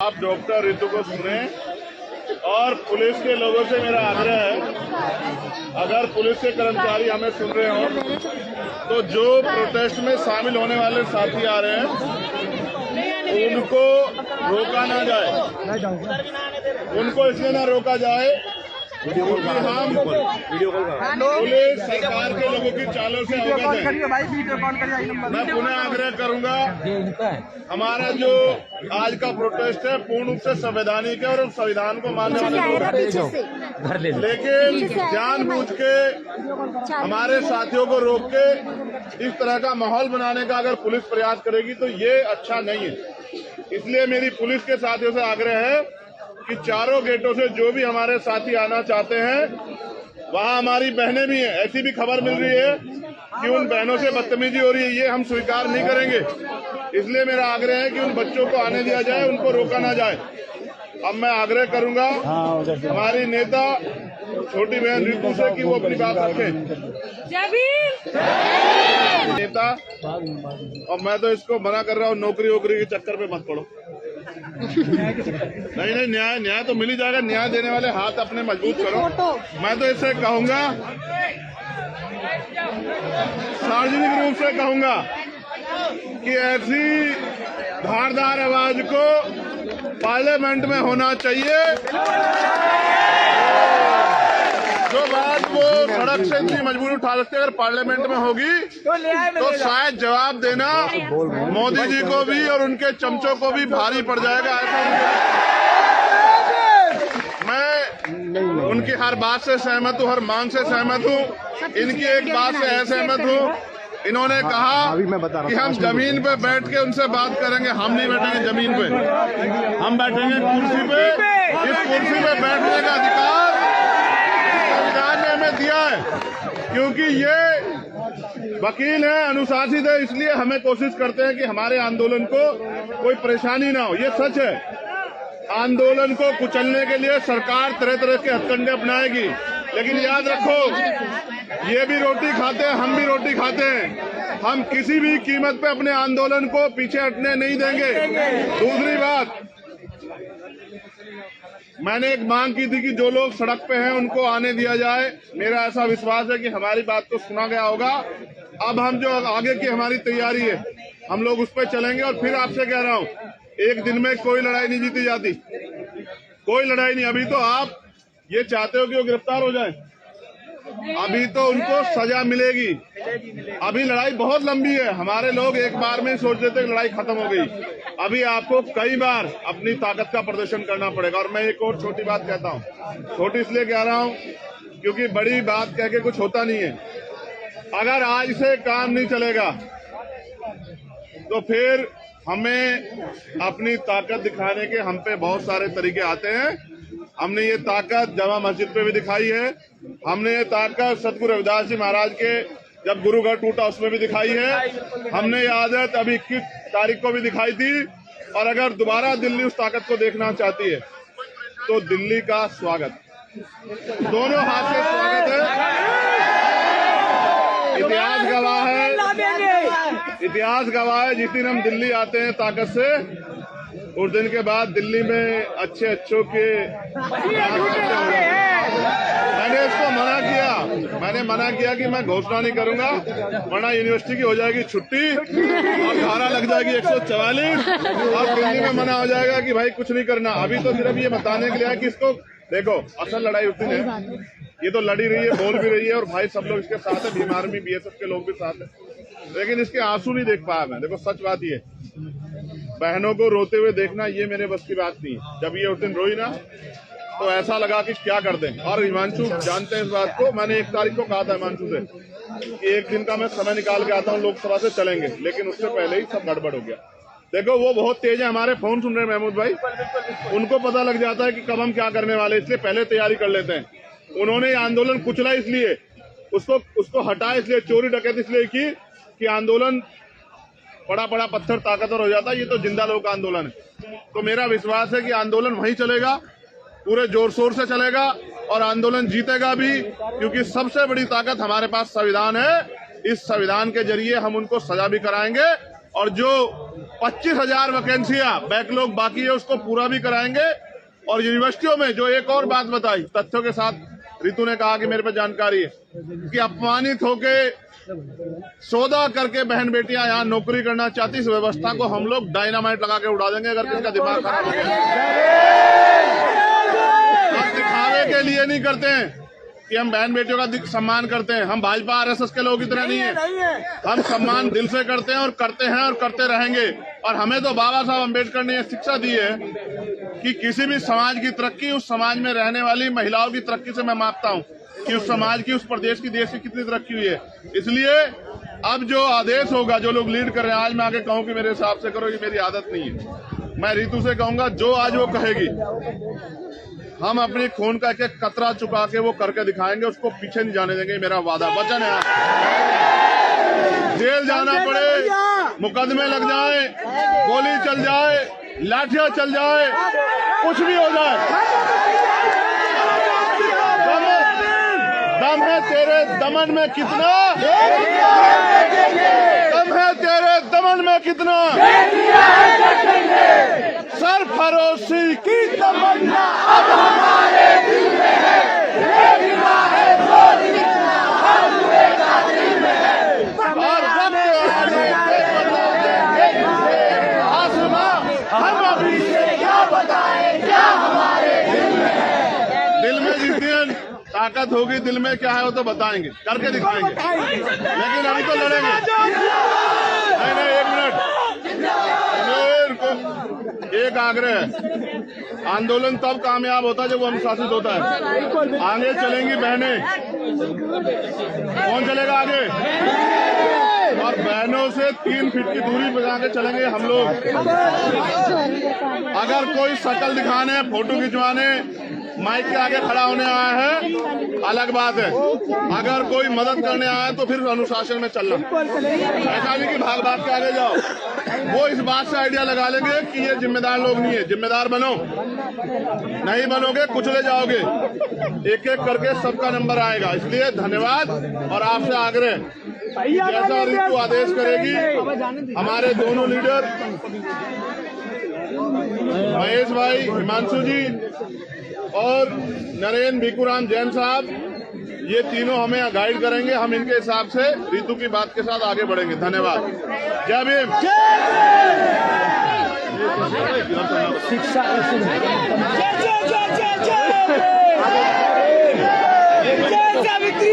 आप डॉक्टर ऋतु को सुने और पुलिस के लोगों से मेरा आग्रह है, अगर पुलिस के कर्मचारी हमें सुन रहे हो तो जो प्रोटेस्ट में शामिल होने वाले साथी आ रहे हैं उनको रोका ना जाए, उनको इसलिए ना रोका जाए क्योंकि हम पुलिस सरकार के लोगों की चालों से अवगत हैं। मैं पुनः आग्रह करूंगा, हमारा जो आज का प्रोटेस्ट है पूर्ण रूप से संवैधानिक है और संविधान को मानने वाले लोग हैं, लेकिन जानबूझ के हमारे साथियों को रोक के इस तरह का माहौल बनाने का अगर पुलिस प्रयास करेगी तो ये अच्छा नहीं है। इसलिए मेरी पुलिस के साथियों से आग्रह है कि चारों गेटों से जो भी हमारे साथी आना चाहते हैं वहां हमारी बहनें भी हैं। ऐसी भी खबर मिल रही है कि उन बहनों से बदतमीजी हो रही है, ये हम स्वीकार नहीं करेंगे। इसलिए मेरा आग्रह है कि उन बच्चों को आने दिया जाए, उनको रोका ना जाए। अब मैं आग्रह करूंगा हमारी नेता छोटी बहन ऋतु से कि वो अपनी बात रखें। नेता, और मैं तो इसको मना कर रहा हूँ, नौकरी वोकरी के चक्कर पे मत पड़ो। नहीं, न्याय तो मिल ही जाएगा। न्याय देने वाले हाथ अपने मजबूत करो। मैं तो इससे कहूंगा, सार्वजनिक रूप से कहूंगा कि ऐसी धारदार आवाज को पार्लियामेंट में होना चाहिए। जो बात वो सड़क से इतनी मजबूरी उठा सकते अगर पार्लियामेंट में होगी तो शायद जवाब देना मोदी जी को भी और उनके चमचों को भी भारी पड़ जाएगा। मैं उनकी हर बात से सहमत हूँ, हर मांग से सहमत हूँ। इनकी एक बात से असहमत हूँ, इन्होंने कहा कि हम जमीन पे बैठ के उनसे बात करेंगे। हम नहीं बैठेंगे जमीन पे, हम बैठेंगे कुर्सी पे। इस कुर्सी पे बैठने का अधिकार संविधान ने हमें दिया है, क्योंकि ये वकील है, अनुशासित है। इसलिए हमें कोशिश करते हैं कि हमारे आंदोलन को कोई परेशानी ना हो। ये सच है, आंदोलन को कुचलने के लिए सरकार तरह तरह के हथकंडे अपनाएगी, लेकिन याद रखो ये भी रोटी खाते हैं, हम भी रोटी खाते हैं। हम किसी भी कीमत पे अपने आंदोलन को पीछे हटने नहीं देंगे। दूसरी बात, मैंने एक मांग की थी कि जो लोग सड़क पे हैं उनको आने दिया जाए। मेरा ऐसा विश्वास है कि हमारी बात को सुना गया होगा। अब हम जो आगे की हमारी तैयारी है हम लोग उस पर चलेंगे। और फिर आपसे कह रहा हूँ, एक दिन में कोई लड़ाई नहीं जीती जाती, कोई लड़ाई नहीं। अभी तो आप ये चाहते हो कि वो गिरफ्तार हो जाए, अभी तो उनको सजा मिलेगी। अभी लड़ाई बहुत लंबी है। हमारे लोग एक बार में सोच लेते कि लड़ाई खत्म हो गई। अभी आपको कई बार अपनी ताकत का प्रदर्शन करना पड़ेगा। और मैं एक और छोटी बात कहता हूँ, छोटी इसलिए कह रहा हूँ क्योंकि बड़ी बात कह के कुछ होता नहीं है। अगर आज से काम नहीं चलेगा तो फिर हमें अपनी ताकत दिखाने के हम पे बहुत सारे तरीके आते हैं। हमने ये ताकत जामा मस्जिद पे भी दिखाई है, हमने ये ताकत सतगुरु रविदास जी महाराज के जब गुरुघर टूटा उसमें भी दिखाई है, हमने ये आदत अभी 21 तारीख को भी दिखाई थी। और अगर दोबारा दिल्ली उस ताकत को देखना चाहती है तो दिल्ली का स्वागत, दोनों हाथ से स्वागत है। इतिहास गवाह है जिस दिन हम दिल्ली आते हैं ताकत से, उस दिन के बाद दिल्ली में अच्छों के मैंने इसको मैंने मना किया कि मैं घोषणा नहीं करूंगा, वरना यूनिवर्सिटी की हो जाएगी छुट्टी और धारा लग जाएगी 144 और दिल्ली में मना हो जाएगा कि भाई कुछ नहीं करना। अभी तो सिर्फ ये बताने के लिए है कि इसको देखो, असल लड़ाई उस दिन है, ये तो लड़ी रही है, बोल भी रही है और भाई सब लोग इसके साथ है, भीम आर्मी बीएसएफ के लोग भी साथ है, लेकिन इसके आंसू नहीं देख पाया मैं। देखो सच बात ये, बहनों को रोते हुए देखना ये मेरे बस की बात नहीं है। जब ये उस दिन रोई ना तो ऐसा लगा कि क्या कर दें। और हिमांशु जानते हैं इस बात को, मैंने 1 तारीख को कहा था हिमांशु से कि एक दिन का मैं समय निकाल के आता हूँ, लोकसभा से चलेंगे, लेकिन उससे पहले ही सब गड़बड़ हो गया। देखो वो बहुत तेज है, हमारे फोन सुन रहे हैं महमूद भाई, उनको पता लग जाता है कि कब हम क्या करने वाले, इसलिए पहले तैयारी कर लेते हैं। उन्होंने आंदोलन कुचला इसलिए, उसको हटाया इसलिए, चोरी डकैती इसलिए की कि आंदोलन बड़ा पत्थर ताकतवर हो जाता है। ये तो जिंदा लोग का आंदोलन है। तो मेरा विश्वास है कि आंदोलन वहीं चलेगा, पूरे जोर शोर से चलेगा और आंदोलन जीतेगा भी, क्योंकि सबसे बड़ी ताकत हमारे पास संविधान है। इस संविधान के जरिए हम उनको सजा भी कराएंगे और जो 25,000 वैकेंसियां बैकलॉग बाकी है, उसको पूरा भी कराएंगे। और यूनिवर्सिटियों में जो एक और बात बताई, तथ्यों के साथ रितु ने कहा कि मेरे पे जानकारी है कि अपमानित होके सौदा करके बहन बेटियां यहाँ नौकरी करना चाहती, इस व्यवस्था को हम लोग डायनामाइट लगा के उड़ा देंगे अगर किसका दिमाग खराब हो गया। हम दिखावे के लिए नहीं करते हैं कि हम बहन बेटियों का सम्मान करते हैं। हम भाजपा आरएसएस के लोग इतना नहीं है। हम सम्मान दिल से करते हैं और करते रहेंगे। और हमें तो बाबा साहब अम्बेडकर ने यह शिक्षा दी है कि किसी भी समाज की तरक्की उस समाज में रहने वाली महिलाओं की तरक्की से मैं मापता हूँ कि उस समाज की, उस प्रदेश की, देश की कितनी तरक्की हुई है। इसलिए अब जो आदेश होगा, जो लोग लीड कर रहे हैं, आज मैं आगे कहूँ कि मेरे हिसाब से करो, ये मेरी आदत नहीं है। मैं रितु से कहूंगा जो आज वो कहेगी, हम अपनी खून का एक एक कतरा चुका के वो करके दिखाएंगे, उसको पीछे नहीं जाने देंगे। मेरा वादा वचन है। जेल जाना पड़े, मुकदमे लग जाए, गोली चल जाए, लाठियां चल जाए, कुछ भी हो जाए, दम है तेरे दमन में कितना, दम है तेरे दमन में कितना, सरफरोशी की तमन्ना अब हमारे दिल में है, और आसमां हम अभी से क्या बताएं, क्या हमारे दिल में है। दिल में जितनी ताकत होगी, दिल में क्या है वो तो बताएंगे, करके दिखाएंगे। लेकिन अभी तो लड़ेंगे। नहीं, एक मिनट, एक आग्रह है, आंदोलन तब कामयाब होता है जब वो अनुशासित होता है। आगे चलेंगी बहनें, कौन चलेगा आगे? और बहनों से 3 फीट की दूरी बना के चलेंगे हम लोग। अगर कोई शक्ल दिखाने, फोटो खिंचवाने, माइक के आगे खड़ा होने आया है, अलग बात है। अगर कोई मदद करने आया है तो फिर अनुशासन में चलना, ऐसा नहीं कि भाग भाग के आगे जाओ। वो इस बात से आइडिया लगा लेंगे कि ये जिम्मेदार लोग नहीं है। जिम्मेदार बनो, नहीं बनोगे कुचले जाओगे। एक एक करके सबका नंबर आएगा। इसलिए धन्यवाद और आपसे आग्रह, जैसा ऋतु आदेश करेगी, हमारे दोनों लीडर महेश भाई, हिमांशु जी और नरेंद्र भिकूराम जैन साहब, ये तीनों हमें गाइड करेंगे। हम इनके हिसाब से ऋतु की बात के साथ आगे बढ़ेंगे। धन्यवाद। जय भीम। शिक्षा सावित्री